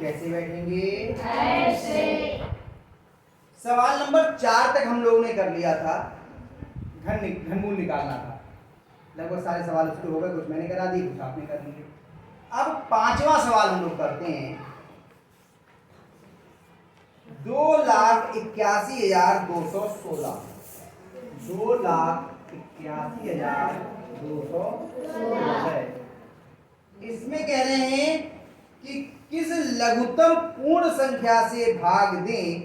कैसे बैठेंगे? ऐसे। सवाल नंबर 4 तक हम लोगों ने कर लिया था, घनमूल निकालना था। लगभग सारे सवाल उसके हो गए, कुछ मैंने करा दिए, कुछ आपने कर लिए। अब 5वां सवाल हम लोग करते हैं। 2,81,216 2,81,216 है। इसमें कह रहे हैं कि किस लघुत्तम पूर्ण संख्या से भाग दें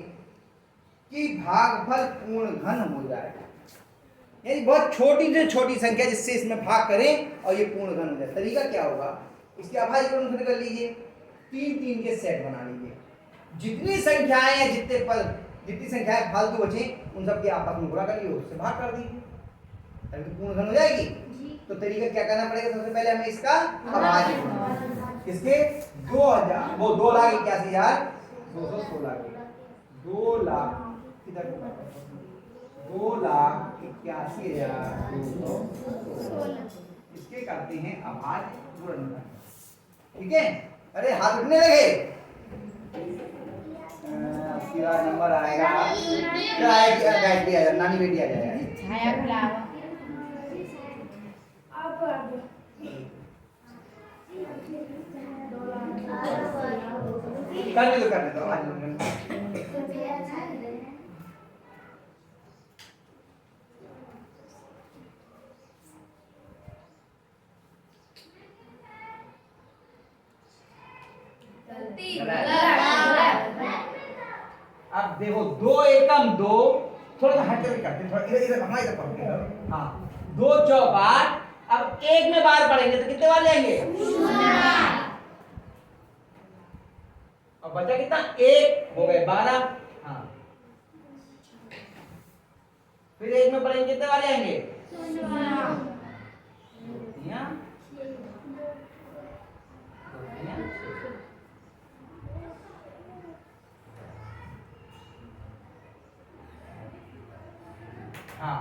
कि भागफल पूर्ण घन हो जाए। यानी बहुत छोटी से छोटी संख्या जिससे इसमें भाग करें और ये पूर्ण घन हो जाए। तरीका क्या होगा? इसके अभाज्यकरण कर लीजिए, 3 के सेट बना लीजिए। जितनी संख्याएं या जितनी संख्याएं फालतू बचे उन सब के आपस में गुणा कर लीजिए, उससे भाग कर दीजिए, तभी पूर्ण घन हो जाएगी। तो तरीका क्या करना पड़ेगा? सबसे पहले हमें इसका अभाज्य किसके 2,81,216 2,81,216 इसके करते हैं अभाज्य गुणनखंड। ठीक है? अरे हाथ उठने लगे, आपका नंबर आएगा, गायत्री आ जाए, नानी बेटी आ जाएगा। करने दो आज अब देखो 2 एकम 2, थोड़ा सा हट करके करते हैं, थोड़ा इधर हमारे इधर पढ़ते हैं। हाँ 2 चौपाट, अब एक में बार पढ़ेंगे तो कितने बार लेंगे? अब बचा कितना? 1 हो गए 12। हाँ फिर एक में पढ़ेंगे कितने बार लेंगे? हाँ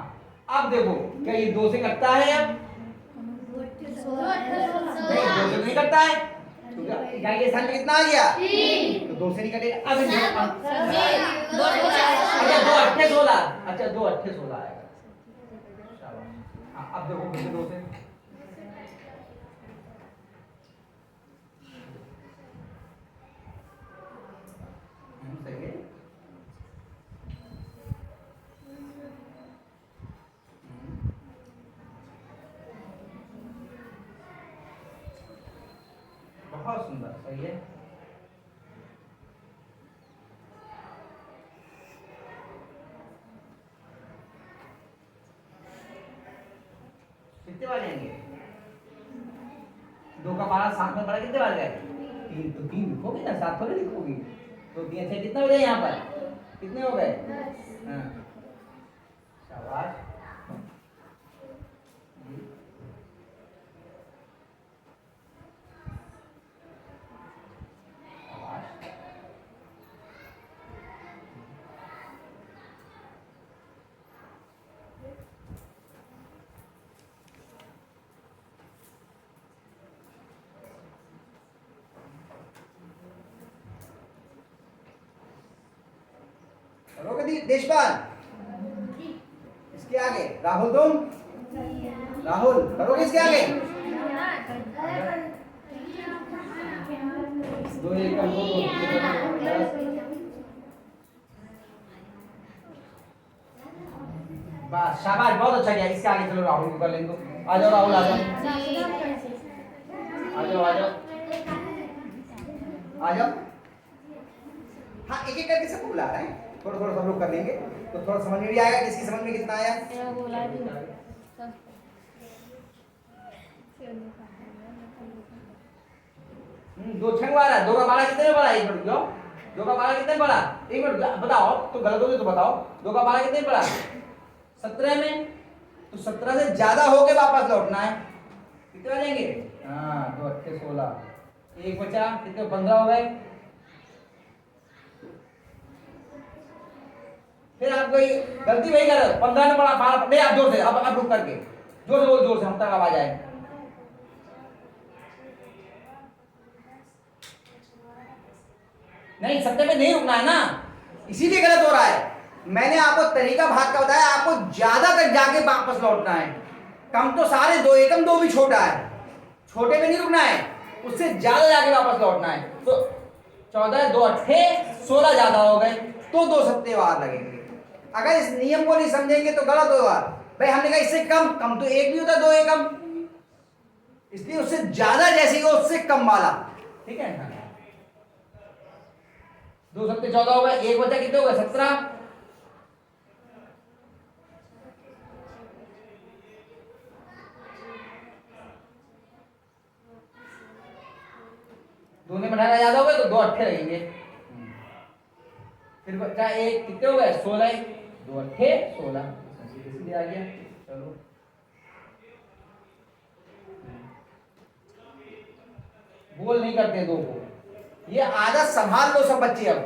अब देखो क्या ये 2 से कटता है? अब नहीं, 2 से नहीं कटता है। तो क्या ये स्थान में कितना आ गया? 3। तो 2 से नहीं कटेगा। अब 2 अट्ठे 16। अच्छा 2 अट्ठे 16 आएगा। हाँ अब देखो फिर से 2 से सही है। बहुत सुंदर, सही है। कितने बार लेंगे? 2 का 12 7 में पड़ा, कितने बार गए? 3। तो 3 लिखोगे ना, 7 थोड़ी लिखोगी। तो 3 से कितना हो गया? यहाँ पर कितने हो गए? 10। हाँ शाबाश। देशपाल इसके आगे, राहुल तुम, राहुल करोगे इसके आगे? 2 एकम 2 बस शाबाश, बहुत अच्छा किया। इसके आगे चलो राहुल को कर लेंगे। आ जाओ राहुल, आ जाओ आ जाओ आ जाओ आ जाओ। हाँ एक एक करके सबको बुला रहे हैं, थोड़ा थोड़ा सब लोग कर लेंगे तो थोड़ा समझ में भी आएगा किसकी समझ में कितना आया। 2 छंग वाला 2 का 12 कितने में पड़ा? 1 मिनट जाओ, 2 का 12 कितने में पड़ा? 1 मिनट बताओ, तो गलत हो गई तो बताओ। 2 का 12 कितने में पड़ा? 17 में। तो 17 से ज्यादा हो के वापस लौटना है। कितने आ जाएंगे? हाँ 2 अट्ठे 16, 1 बचा, कितने 15 हो गए। फिर आप कोई गलती वही कर, 15 में पड़ा 12 नहीं, आप जोर से, अब रुक करके जोर से बोल, जोर से हम तक आवाज आए। नहीं, सत्ते पे नहीं रुकना है ना, इसीलिए गलत हो रहा है। मैंने आपको तरीका भाग का बताया, आपको ज्यादा तक जाके वापस लौटना है। कम तो सारे 2 एकम 2 भी छोटा है, छोटे पे नहीं रुकना है, उससे ज्यादा जाके वापस लौटना है। तो 14 2 अट्ठे 16 ज्यादा हो गए तो 2 सत्ते बाहर लगेंगे। अगर इस नियम को नहीं समझेंगे तो गलत होगा। भाई हमने कहा इससे कम, कम तो एक भी होता है 2 एकम, इसलिए उससे ज्यादा जैसे हो उससे कम वाला, ठीक है। 2 सत्ते 14 हो गए, एक बचा कितने हो गए 17। दोनों में 18 ज्यादा हो गए तो 2 अट्ठे लगेंगे। फिर बचा एक, कितने हो गए 16, 2 अट्ठे 16, इसलिए आ गया। चलो बोल नहीं करते 2 को, ये आदत संभाल लो सब बच्चे, अब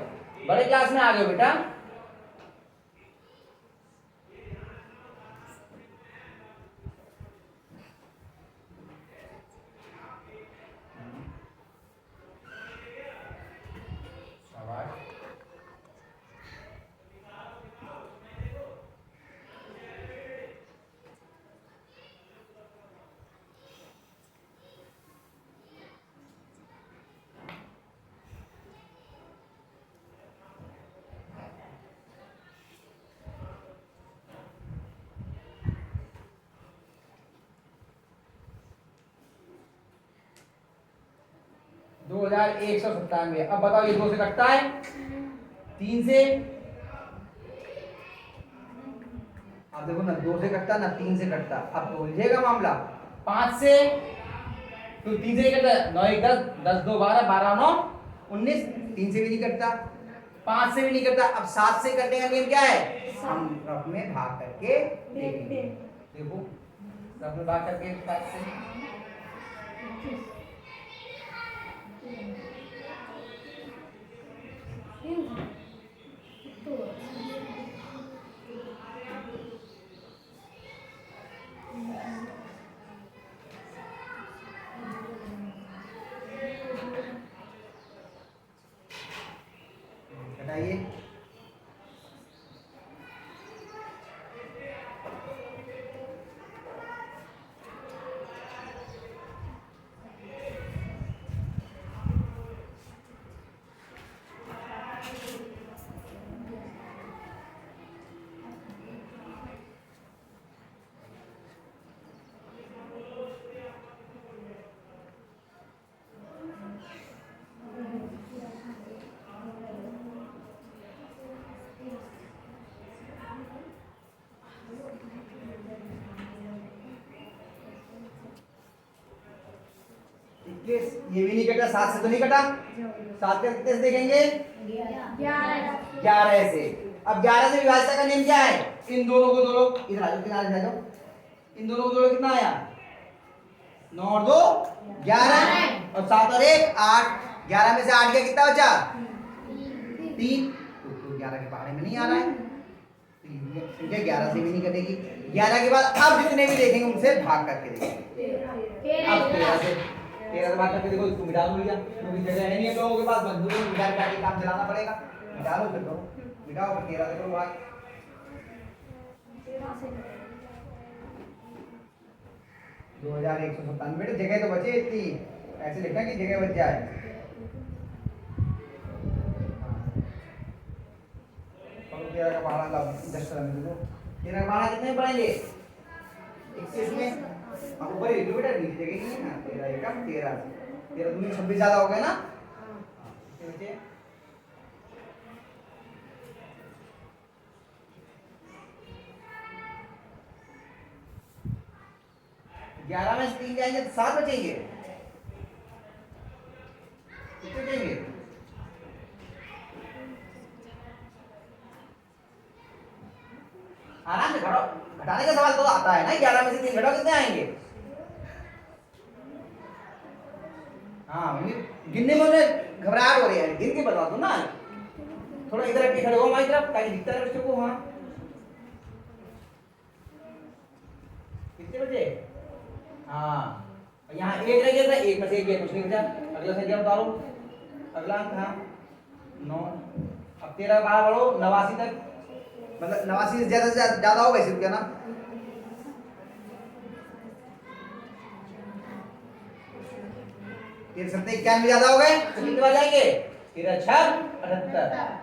बड़े क्लास में आ गए बेटा। दो 2197। अब बताओ ये 2 से कटता है, 3 से, अब देखो ना 2 से कटता ना 3 से कटता, अब तो उलझेगा मामला। 5 से तो 3 से कटता, 9 1 10, 10 2 12, 12 9 19, 3 से भी नहीं कटता, 5 से भी नहीं कटता। अब 7 से कटने का नियम क्या है, हम रफ में भाग करके देखेंगे। देखो रफ में भाग करके 7 से, घटाइए। ये भी नहीं कटा, 7 से तो नहीं कटा, 7 के कितने से देखेंगे 11 से। अब 11 से विभाज्यता का नियम क्या है, इन दोनों को जोड़ो, इधर आ जाओ, किनारे आ जाओ, इन दोनों को जोड़ो, कितना आया 9 और 2 11 और 7 और 1 8, 11 में से 8 गया, कितना बचा 3, तो 11 के बारे में नहीं आ रहा है, ठीक है 11 से भी नहीं कटेगी। 11 के बाद अब जितने भी देखेंगे उनसे भाग करके देखेंगे। अब 13 से बात करके देखो, इसको मिटा लो भैया, क्योंकि जगह है नहीं है लोगों के पास, बंदूक में मिटा के काम चलाना पड़ेगा। मिटा लो फिर करो, मिटाओ फिर 13 से करो बात। 2197 बेटे, जगह तो बचे इतनी, ऐसे लिखना कि जगह बच जाए। और 13 का पहाड़ा ला 10 तरह में दो, 13 का पहाड़ा कितने पढ़ेंगे 21 में, अब ऊपर ही बेटा नीचे जगह नहीं है ना, 13 एकम 13, 13 दूनी 26 ज्यादा हो गया ना। बचे 11 में से 3 जाएंगे तो 7 बचेंगे, कितने बचेंगे आराम से घटाओ, घटाने का सवाल तो आता है ना, 11 में से 3 घटाओ कितने आएंगे। हाँ गिनने में उन्हें घबराहट हो रही है, गिन के बता दो ना, थोड़ा इधर हट के खड़े हो हमारी तरफ ताकि दिखता रहे बच्चों को। हाँ कितने बचे, हाँ यहाँ 1 रह गया था, 1 में से 1 गया, कुछ नहीं बचा। अगला संख्या उतारो, अगला अंक, हाँ 9। अब 13 बाहर बढ़ो 89 तक, मतलब 89 से ज्यादा होगा इसी क्या ना। 13 7 91 ज्यादा हो गए तो कितने बार जाएंगे? 13 6 78।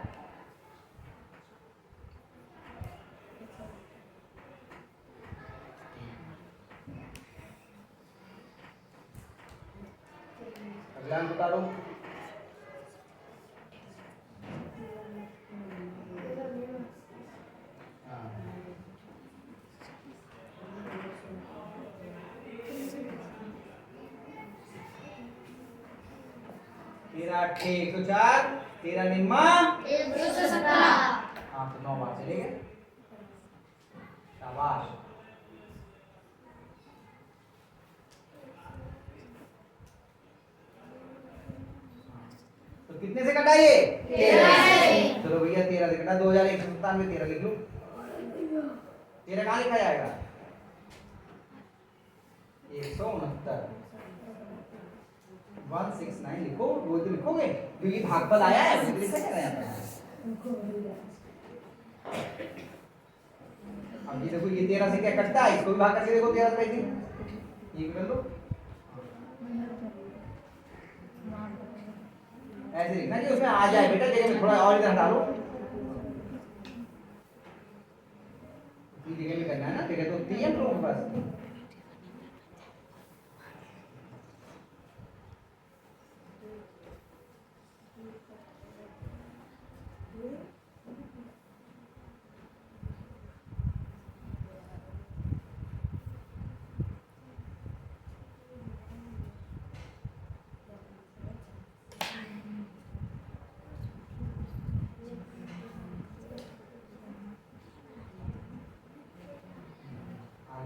अगला बता दो। तेरह 104, 13 निम्मा 117। हाँ तो 9 बार चले गए। शाबाश। तो कितने से कटा ये? 13 से। चलो भैया 13 से कटा 2197 13 लिख लो। 13 कहाँ लिखा जाएगा? 169 169 लिखो, वो तो लिखोगे क्योंकि भागफल आया है, वो लिखा जाएगा यहाँ पर। अब ये देखो ये 13 से क्या कटता है, इसको भी भाग करके देखो 13 से ये कर लो। ऐसे लिखना कि उसमें आ जाए बेटा, जगह में थोड़ा और इधर हटा लो। जगह में करना है ना, जगह तो उतनी है तो बस।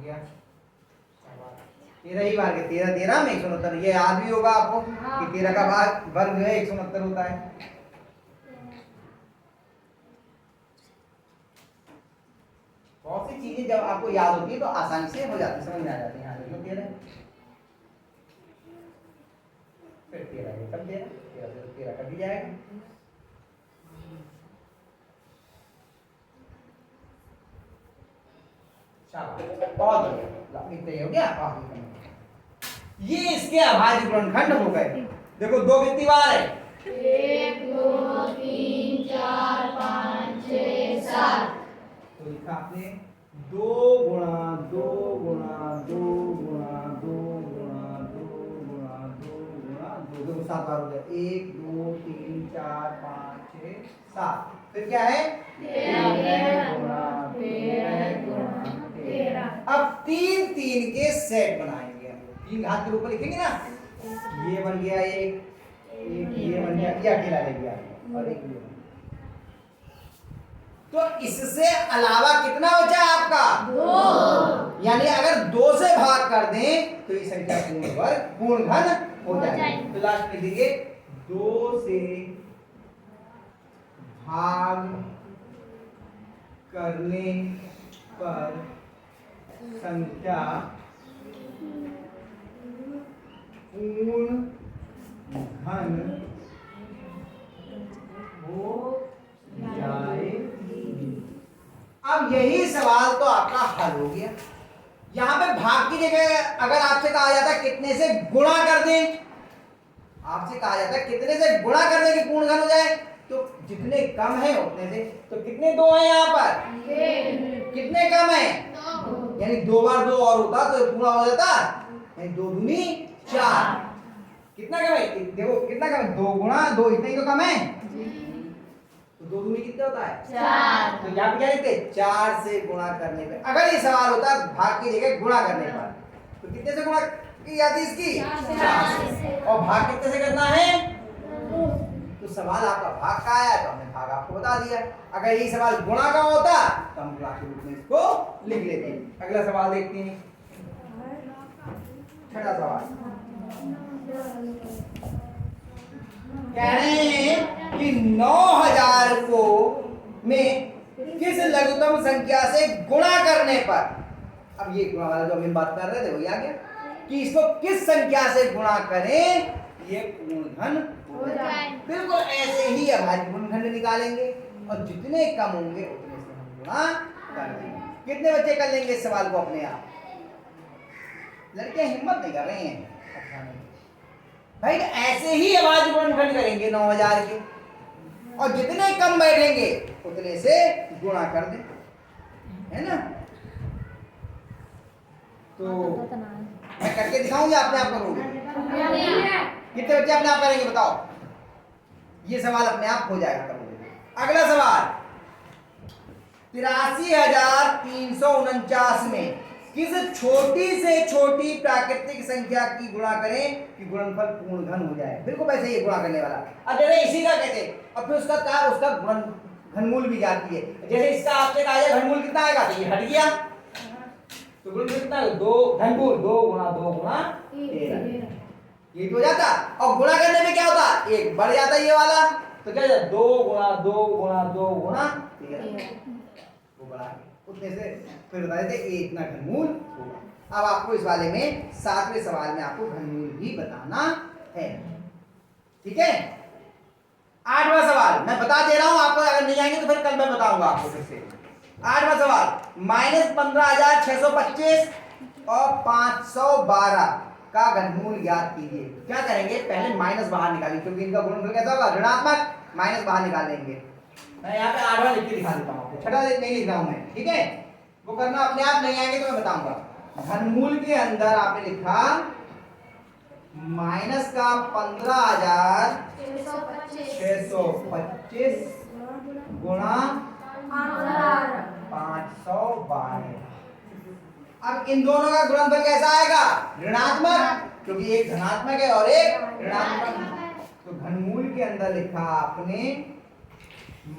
गया 13 ही बार के 13 13 में 169, ये याद भी होगा आपको कि 13 का वर्ग जो है 169 होता है। बहुत सी चीजें जब आपको याद होती है तो आसानी से हो जाती, समझ में आ जाती है। यहाँ लिख लो 13, फिर 13 ये सब 13 कर दी जाएगा। बहुत बढ़िया, इतना हो गया। ये इसके अभाज्य गुणनखंड हो गए। देखो दो कितनी बार है? 1 2 3 4 5 6 7। तो लिखा आपने 2 गुणा 2 गुणा 2 गुणा 2 गुणा 2 गुणा 2 गुणा 2, देखो 7 बार हो गया। 1 2 3 4 5 6 7। फिर क्या है? 13 गुणा 13 गुणा 13। अब 3 3 के सेट बनाएंगे हम लोग। 3 घात के ऊपर लिखेंगे ना, ये बन गया एक ये बन गया, ये अकेला रह गया और एक ये। तो इससे अलावा कितना बचा आपका? 2। यानी अगर 2 से भाग कर दें तो ये संख्या पूर्ण वर्ग पूर्ण घन हो जाएगी। तो लास्ट में देखिए 2 से भाग करने पर संख्या पूर्ण घन हो जाएगी। अब यही सवाल तो आपका हल हो गया। यहां पे भाग की जगह अगर आपसे कहा जाता कितने से गुणा कर दें, आपसे कहा जाता है कितने से गुणा कर दें कि पूर्ण घन हो जाए, तो जितने कम है उतने से। तो कितने 2 हैं यहाँ पर? कितने कम है? 2। यानी 2 बार 2 और होता तो पूरा हो जाता, यानी 2 दूनी 4। कितना कम है? देखो कितना कम है? 2 गुणा 2, इतना ही तो कम है। तो 2 दूनी कितना होता है? 4। तो यहाँ पे क्या लिखते? 4 से गुणा करने पे। अगर ये सवाल होता भाग की जगह गुणा करने पर, तो कितने से गुणा की जाती इसकी? 4 से। और भाग कितने से करना है? तो सवाल आपका भाग का आया तो हमने भाग आपको बता दिया। अगर यही सवाल गुणा का होता तो हम गुणा के रूप में इसको लिख लेते। अगला सवाल देखते हैं, छठा सवाल। कह रहे हैं कि 9000 को में किस लघुत्तम संख्या से गुणा करने पर, अब ये गुणा वाला जो हम बात कर रहे थे वही आ गया कि इसको किस संख्या से गुणा करें ये पूर्ण घन हो जाए। बिल्कुल ऐसे ही अभाज्य गुणनखंड निकालेंगे और जितने कम होंगे उतने से हम गुणा कर देंगे। कितने बच्चे कर लेंगे इस सवाल को अपने आप? लड़कियां हिम्मत नहीं कर रही हैं। भाई ऐसे ही अभाज्य गुणनखंड करेंगे 9000 के, और जितने कम बैठेंगे उतने से गुणा कर दें, है ना? तो मैं करके दिखाऊंगा, अपने आप करोगे? कितने बच्चे अपने आप करेंगे बताओ? ये सवाल अपने आप हो जाएगा, करोगे। अगला सवाल 83,349 में किस छोटी से छोटी प्राकृतिक संख्या की गुणा करें कि गुणनफल पूर्ण घन हो जाए? बिल्कुल वैसे ही गुणा करने वाला। अब जैसे इसी का कहते हैं, और फिर उसका गुणन घनमूल भी जाती है। जैसे इसका आपसे कहा जाए घनमूल कितना आएगा, तो ये हट गया, तो गुणनफल कितना है? 2 घनमूल 2 गुणा 2 गुणा 13, ये हो जाता। और गुणा करने में क्या होता, एक बढ़ जाता ये वाला, तो क्या जाता 2 गुणा 2 गुणा 2 गुणा 13, वो बढ़ा के उतने से फिर बताए थे इतना घनमूल होगा। अब आपको इस वाले में 7वें सवाल में आपको घनमूल भी बताना है, ठीक है? 8वां सवाल मैं बता दे रहा हूं आपको, अगर नहीं आएंगे तो फिर कल मैं बताऊंगा आपको फिर से। 8वां सवाल -15,625 और 512 का घनमूल ज्ञात कीजिए। क्या करेंगे, पहले माइनस बाहर निकालेंगे, क्योंकि इनका गुणनफल कैसा होगा, ऋणात्मक, माइनस बाहर निकालेंगे। मैं यहाँ पे 8वां लिख के दिखा देता हूँ आपको, 6वां नहीं लिख रहा हूँ मैं, ठीक है? वो करना अपने आप, नहीं आएंगे तो मैं बताऊंगा। घनमूल के अंदर आपने लिखा माइनस का 15,625 गुणा 512। अब इन दोनों का गुणनफल कैसा आएगा, ऋणात्मक, क्योंकि एक धनात्मक है और एक ऋणात्मक। तो घनमूल के अंदर लिखा आपने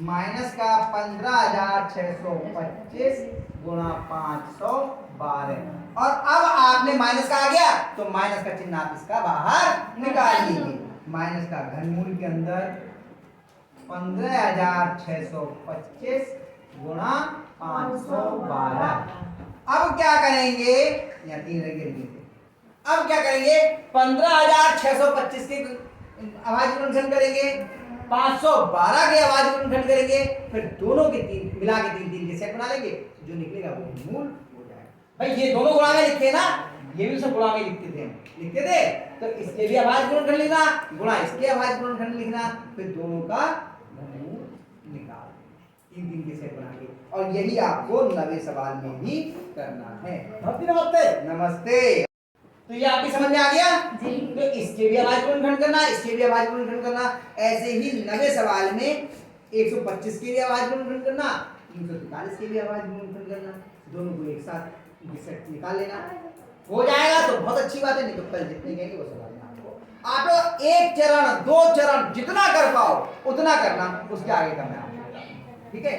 माइनस का 15,625 गुणा 512, और अब आपने माइनस का आ गया तो माइनस का चिन्ह आप इसका बाहर निकाल लीजिए। माइनस का घनमूल के अंदर 15,625 गुणा 512। अब क्या करेंगे, या 3 रंगे लिखेंगे। अब क्या करेंगे, 15,625 के अभाज्य गुणनखंड करेंगे, 512 के अभाज्य गुणनखंड करेंगे, फिर दोनों के मिला के 3 के सेट बना लेंगे, जो निकलेगा वो घनमूल हो जाएगा। भाई ये दोनों गुणा में लिखे ना, ये भी सब गुणा में लिखते थे, तो इसके भी अभाज्य गुणनखंड लिखना, गुणा इसके अभाज्य गुणनखंड लिखना, फिर दोनों का घनमूल निकाल 3 के सेट बना के, और यही आपको 9वें सवाल में भी करना है। नमस्ते नमस्ते। तो ये आपकी समझ में आ गया जी? तो इसके भी अभाज्य गुणनखंड करना, इसके भी अभाज्य गुणनखंड करना, ऐसे ही 9वें सवाल में 125 के भी अभाज्य गुणनखंड करना, 343 के भी अभाज्य गुणनखंड करना, दोनों को एक साथ सेट निकाल लेना, हो जाएगा तो बहुत अच्छी बात है, नहीं तो कल जितने कहेंगे वो सवाल में आपको आप एक चरण 2 चरण जितना कर पाओ उतना करना, उसके आगे करना, ठीक है?